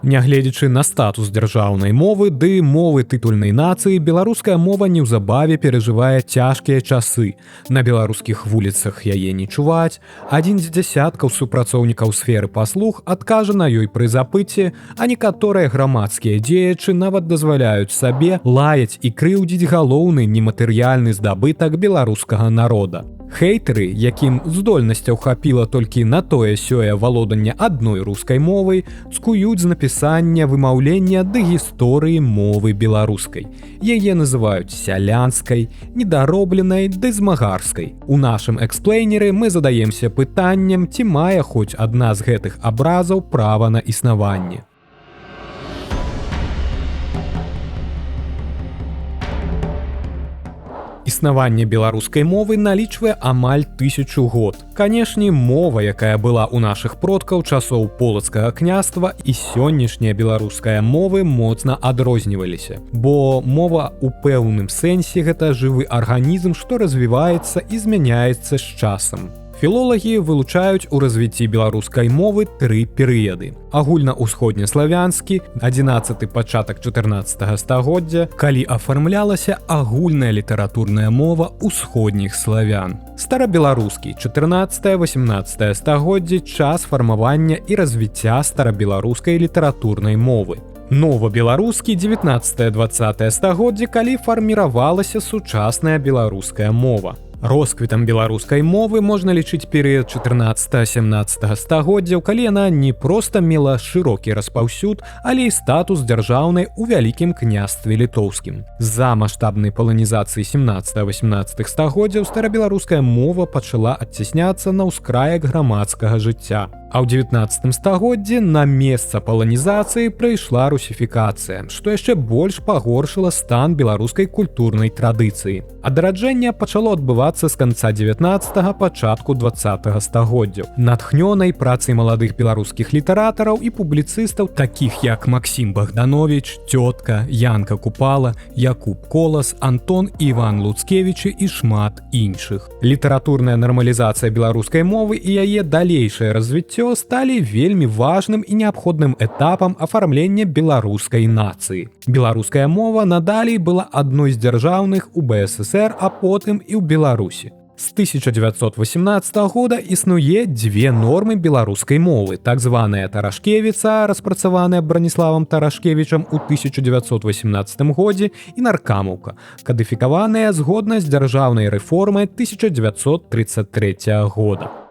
Нягледзячы на статус дзяржаўнай мовы ды мовы тытульнай нацыі, беларуская мова неўзабаве перажывае цяжкія часы. На беларускіх вуліцах яе не чуваць. Адзін з дзясяткаў супрацоўнікаў сферы паслуг адкажа на ёй пры запыце, а некаторыя грамадскія дзеячы нават дазваляюць сабе лаяць і крыўдзіць галоўны нематэрыяльны здабытак беларускага народа. Хейтары, якім здольнасцяў хапіла толькі на тое-сёе валоданне адной рускай мовай, цкуюць з напісання вымаўлення ды гісторыі мовы беларускай. Яе называюць сялянскай, недаробленай ды змагарскай. У нашым эксплейнеры мы задаемся пытаннем, ці мае хоць адна з гэтых абразаў права на існаванне. Існаванне беларускай мовы налічвае амаль 1000 год. Канешне, мова, якая была ў нашых продкаў часоў полацкага княства, і сённяшняя беларуская мовы моцна адрозніваліся. Бо мова ў пэўным сэнсе гэта жывы арганізм, што развіваецца і змяняецца з часам. Філолагі вылучаюць у развіцці беларускай мовы 3 перыяды. Агульна-ўсходнеславянскі, 11 пачатак 14 стагоддзя, калі афармлялася агульная літаратурная мова ўсходніх славян. Старабеларускі, 14-18 стагоддзі, час фармавання і развіцця старабеларускай літаратурнай мовы. Новабеларускі, 19-20 стагоддзі, калі фарміравалася сучасная беларуская мова. Росквітам беларускай мовы можна лічыць перыяд 14-17 стагоддзяў, калі яна не проста мела шырокі распаўсюд, але і статус дзяржаўнай у вялікім княстве літоўскім. З-за маштабнай паланізацыі 17-18 стагоддзяў старабеларуская мова пачала адцісняцца на ўскраек грамадскага жыцця. А ў 19 стагоддзі на месца паланізацыі прыйшла русіфікацыя, што яшчэ больш пагоршыла стан беларускай культурнай традыцыі. Адраджэнне пачало адбывацца з канца 19-га, пачатку 20-га стагоддзяў. Натхнёнай працай маладых беларускіх літаратараў і публіцыстаў, такіх як Максім Богданович, Цётка, Янка Купала, Якуб Колас, Антон і Іван Луцкевічы і шмат іншых. Літаратурная нармалізацыя беларускай мовы і яе далейшае развіццё сталі вельмі важным і неабходным этапам афармлення беларускай нацыі. Беларуская мова надалей была адной з дзяржаўных у БССР, а потым і ў Беларусі. З 1918 года існуе 2 нормы беларускай мовы, так званая Тарашкевіца, распрацаваная Браніславам Тарашкевічам у 1918 годзе, і Наркамаўка, кадыфікаваная згодна з дзяржаўнай рэформай 1933 года.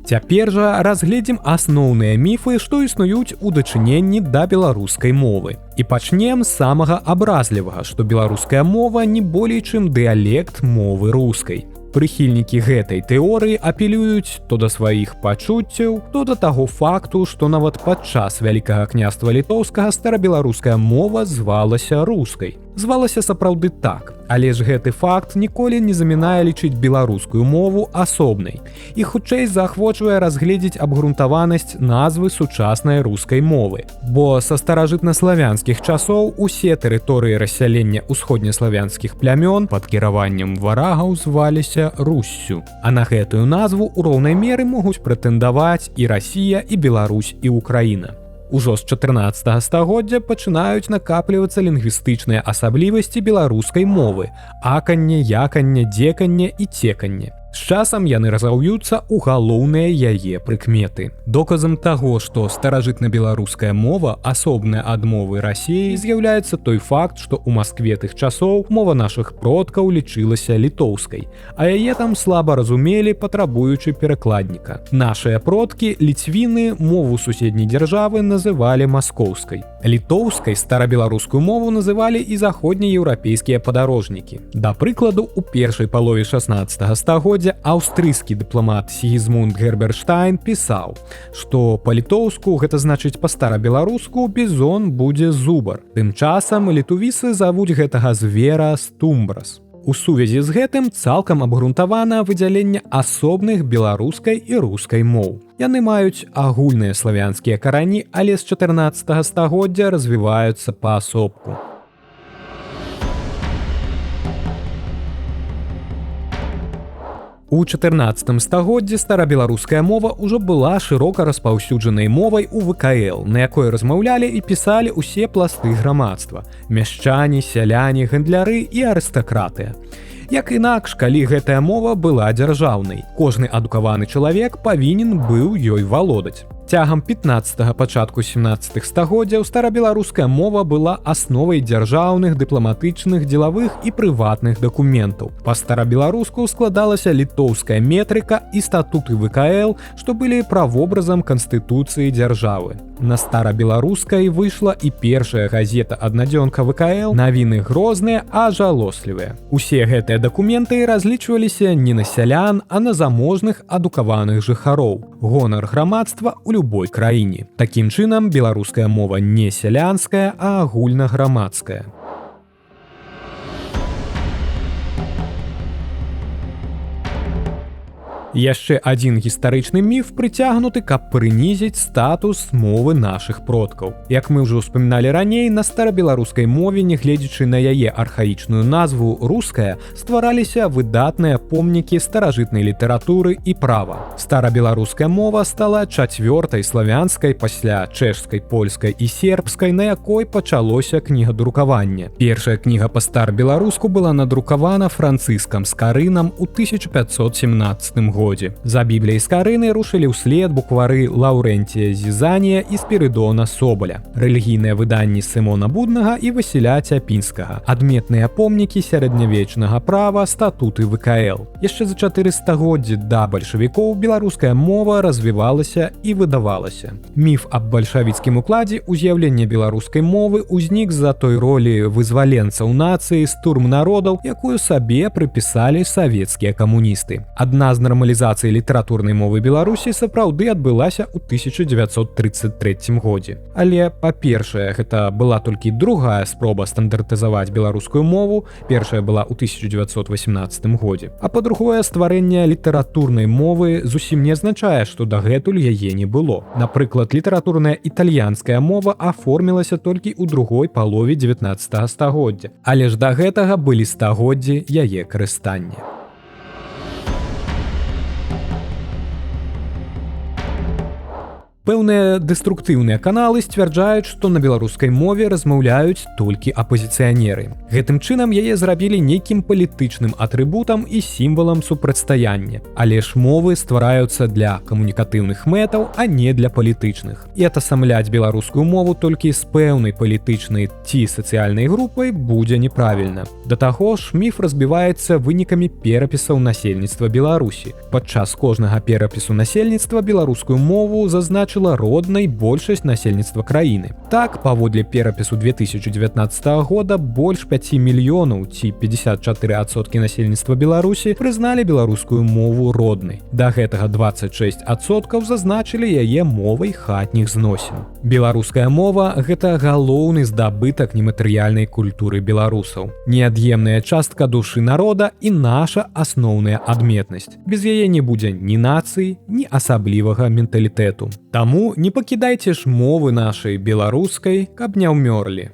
Цяпер жа разгледзім асноўныя міфы, што існуюць у дачыненні да беларускай мовы. І пачнем з самага абразлівага, што беларуская мова не болей чым дыялект мовы рускай. Прыхільнікі гэтай тэорыі апелююць то да сваіх пачуццяў, то да таго факту, што нават падчас Вялікага княства літоўскага старабеларуская мова звалася рускай. Звалася сапраўды так, але ж гэты факт ніколі не замінае лічыць беларускую мову асобнай і хутчэй заахвочвае разгледзець абгрунтаванасць назвы сучаснай рускай мовы. Бо са старажытнаславянскіх часоў усе тэрыторыі рассялення ўсходнеславянскіх плямён пад кіраваннем варагаў зваліся Руссю. А на гэтую назву ў роўнай меры могуць прэтэндаваць і Расія, і Беларусь, і Украіна. Ужо з 14 стагоддзя пачынаюць накаплівацца лінгвістычныя асаблівасці беларускай мовы: аканне, яканне, дзеканне і цеканне. З часам яны разаўюцца ў галоўныя яе прыкметы. Доказам таго, што старажытна-беларуская мова асобная ад мовы Расіі, з'яўляецца той факт, што ў Маскве тых часоў мова нашых продкаў лічылася літоўскай, а яе там слаба разумелі, патрабуючы перакладніка. Нашыя продкі, ліцвіны, мову суседняй дзяржавы называлі маскоўскай. Літоўскай старабеларускую мову называлі і заходнееўрапейскія падарожнікі. Да прыкладу, у першай палове 16 стагоддзя аўстрыйскі дыпламат Сігізмунд Герберштайн пісаў, што па-літоўску, гэта значыць па-старабеларуску, бізон будзе зубар. Тым часам літувісы завуць гэтага звера стумбрас. У сувязі з гэтым цалкам абгрунтавана выдзяленне асобных беларускай і рускай моў. Яны маюць агульныя славянскія карані, але з 14 стагоддзя развіваюцца паасобку. У 14 стагоддзі старабеларуская мова ўжо была шырока распаўсюджанай мовай у ВКЛ, на якой размаўлялі і пісалі ўсе пласты грамадства: мяшчане, сяляне, гандляры і арыстакраты. Як інакш, калі гэтая мова была дзяржаўнай, кожны адукаваны чалавек павінен быў ёй валодаць. Цягам 15-га, пачатку 17-х стагоддзяў старабеларуская мова была асновай дзяржаўных, дыпламатычных, дзелавых і прыватных дакументаў. Па-старабеларуску складалася літоўская метрыка і статуты ВКЛ, што былі правобразам канстытуцыі дзяржавы. На старабеларускай выйшла і першая газета-аднадзёнка ВКЛ «Навіны грозныя, а жалослівыя». Усе гэтыя дакументы разлічваліся не на сялян, а на заможных адукаваных жыхароў. Гонар грамадства ў любой краіне. Такім чынам, беларуская мова не сялянская, а агульнаграмадская. Яшчэ адзін гістарычны міф прыцягнуты, каб прынізіць статус мовы нашых продкаў. Як мы ўжо ўспаміналі раней, на старабеларускай мове, нягледзячы на яе архаічную назву «руская», ствараліся выдатныя помнікі старажытнай літаратуры і права. Старабеларуская мова стала чацвёртай славянскай пасля чэшскай, польскай і сербскай, на якой пачалося кнігадрукаванне. Першая кніга па-старабеларуску была надрукавана Францыскам Скарынам у 1517 годзе. За Бібліяй Скарыны рушылі ўслед буквары Лаўрэнція Зізанія і Спірыдона Соболя, рэлігійныя выданні Сымона Буднага і Васіля Цяпінскага, адметныя помнікі сярэднявечнага права, статуты ВКЛ. Яшчэ за 4 стагоддзі да бальшавікоў беларуская мова развівалася і выдавалася. Міф аб бальшавіцкім укладзе ўз'яўлення беларускай мовы ўзнік з-за той ролі вызваленцаў нацыі з турм народаў, якую сабе прыпісалі савецкія камуністы. Адна з нармалізацыі літаратурнай мовы Беларусі сапраўды адбылася ў 1933 годзе. Але, па-першае, гэта была толькі другая спроба стандартызаваць беларускую мову, першая была ў 1918 годзе. А па-другое, стварэнне літаратурнай мовы зусім не азначае, што дагэтуль яе не было. Напрыклад, літаратурная італьянская мова аформілася толькі ў другой палове 19 стагоддзя, але ж да гэтага былі стагоддзі яе карыстання. Пэўныя дэструктыўныя каналы сцвярджаюць, што на беларускай мове размаўляюць толькі апазіцыянеры. Гэтым чынам яе зрабілі нейкім палітычным атрыбутам і сімвалам супрацьстаяння. Але ж мовы ствараюцца для камунікатыўных мэтаў, а не для палітычных. І атасамляць беларускую мову толькі з пэўнай палітычнай ці сацыяльнай групай будзе неправільна. Да таго ж, міф разбіваецца вынікамі перапісаў насельніцтва Беларусі. Падчас кожнага перапісу насельніцтва беларускую мову зазначылі роднай большасць насельніцтва краіны. Так, паводле перапісу 2019 года больш 5 мільёнаў ці 54% насельніцтва Беларусі прызналі беларускую мову роднай. Да гэтага 26% зазначылі яе мовай хатніх зносін. Беларуская мова – гэта галоўны здабытак нематэрыяльнай культуры беларусаў. Неад'емная частка душы народа і наша асноўная адметнасць. Без яе не будзе ні нацыі, ні асаблівага менталітэту. Таму не пакідайце ж мовы нашай беларускай, каб не ўмёрлі.